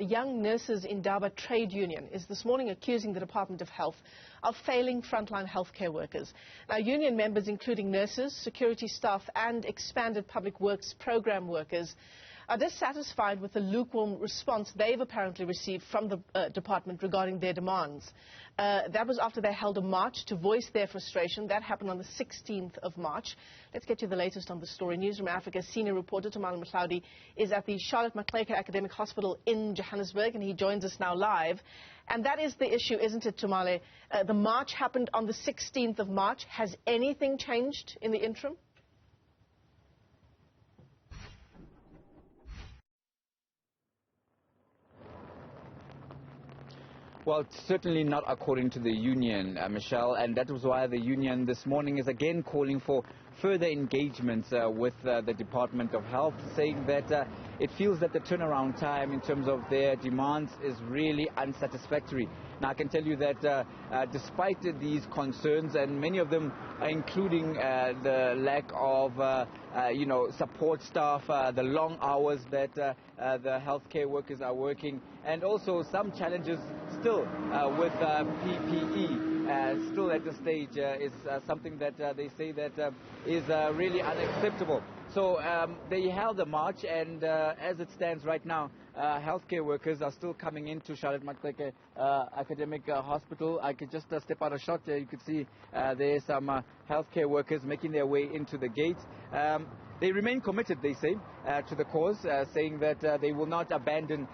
The young Nurses Indaba Trade Union is this morning accusing the Department of Health of failing frontline healthcare workers. Now, union members, including nurses, security staff and expanded public works program workers, are dissatisfied with the lukewarm response they've apparently received from the department regarding their demands. That was after they held a march to voice their frustration. That happened on the 16th of March. Let's get you the latest on the story. Newzroom Afrika senior reporter Tumaole Mohlauli is at the Maxeke Academic Hospital in Johannesburg, and he joins us now live. And that is the issue, isn't it, Tumaole? The march happened on the 16th of March. Has anything changed in the interim? Well, certainly not according to the union, Michelle, and that was why the union this morning is again calling for further engagements with the Department of Health, saying that it feels that the turnaround time in terms of their demands is really unsatisfactory. Now, I can tell you that despite these concerns, and many of them including the lack of support staff, the long hours that the healthcare workers are working, and also some challenges still with PPE, still at this stage is something that they say that is really unacceptable. So they held a march, and as it stands right now, healthcare workers are still coming into Maxeke Academic Hospital. I could just step out a shot there. You could see there's some healthcare workers making their way into the gate. They remain committed, they say, to the cause, saying that they will not abandon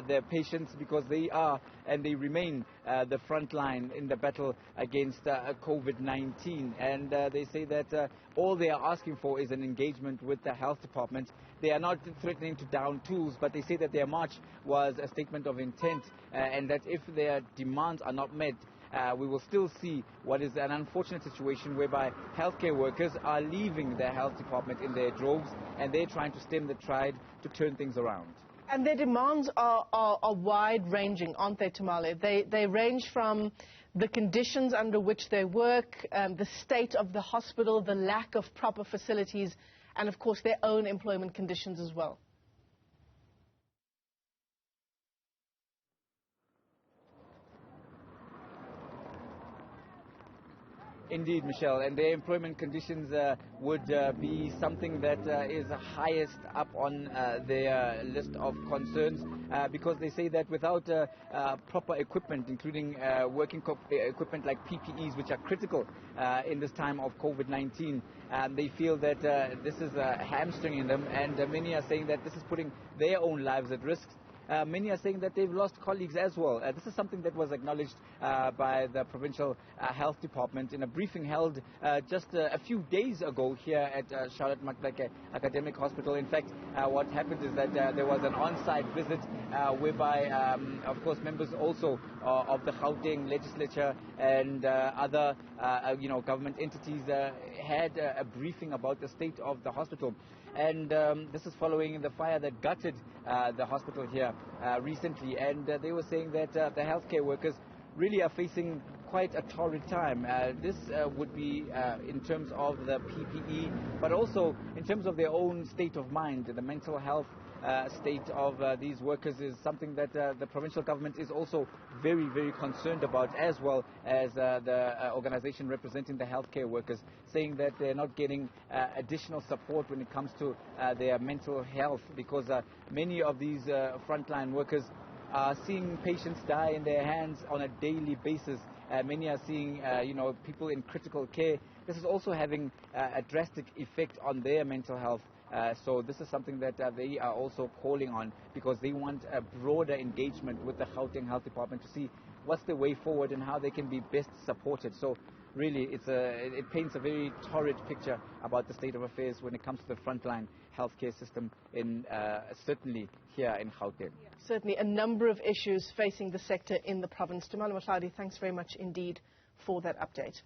their patients because they are and they remain the front line in the battle against COVID-19. And they say that all they are asking for is an engagement with the health department. They are not threatening to down tools, but they say that their march was a statement of intent and that if their demands are not met, we will still see what is an unfortunate situation whereby healthcare workers are leaving their health department in their droves, and they're trying to stem the tide to turn things around. And their demands are wide-ranging, aren't they, Tumaole? They range from the conditions under which they work, the state of the hospital, the lack of proper facilities, and, of course, their own employment conditions as well. Indeed, Michelle, and their employment conditions would be something that is highest up on their list of concerns because they say that without proper equipment, including working equipment like PPEs, which are critical in this time of COVID-19, they feel that this is hamstringing them, and many are saying that this is putting their own lives at risk. Many are saying that they've lost colleagues as well. This is something that was acknowledged by the provincial health department in a briefing held just a few days ago here at Maxeke Academic Hospital. In fact, what happened is that there was an on-site visit whereby, of course, members also of the Gauteng legislature and other government entities had a briefing about the state of the hospital. And this is following the fire that gutted the hospital here recently. And they were saying that the healthcare workers really are facing quite a torrid time. This would be in terms of the PPE, but also in terms of their own state of mind. The mental health state of these workers is something that the provincial government is also very, very concerned about, as well as the organization representing the healthcare workers, saying that they're not getting additional support when it comes to their mental health, because many of these frontline workers are seeing patients die in their hands on a daily basis. Many are seeing, people in critical care. This is also having a drastic effect on their mental health. So this is something that they are also calling on, because they want a broader engagement with the Gauteng Health Department to see what's the way forward and how they can be best supported. So really, it paints a very torrid picture about the state of affairs when it comes to the frontline healthcare system in certainly here in Gauteng. Yeah, certainly a number of issues facing the sector in the province. Tumaole Mohlauli, thanks very much indeed for that update.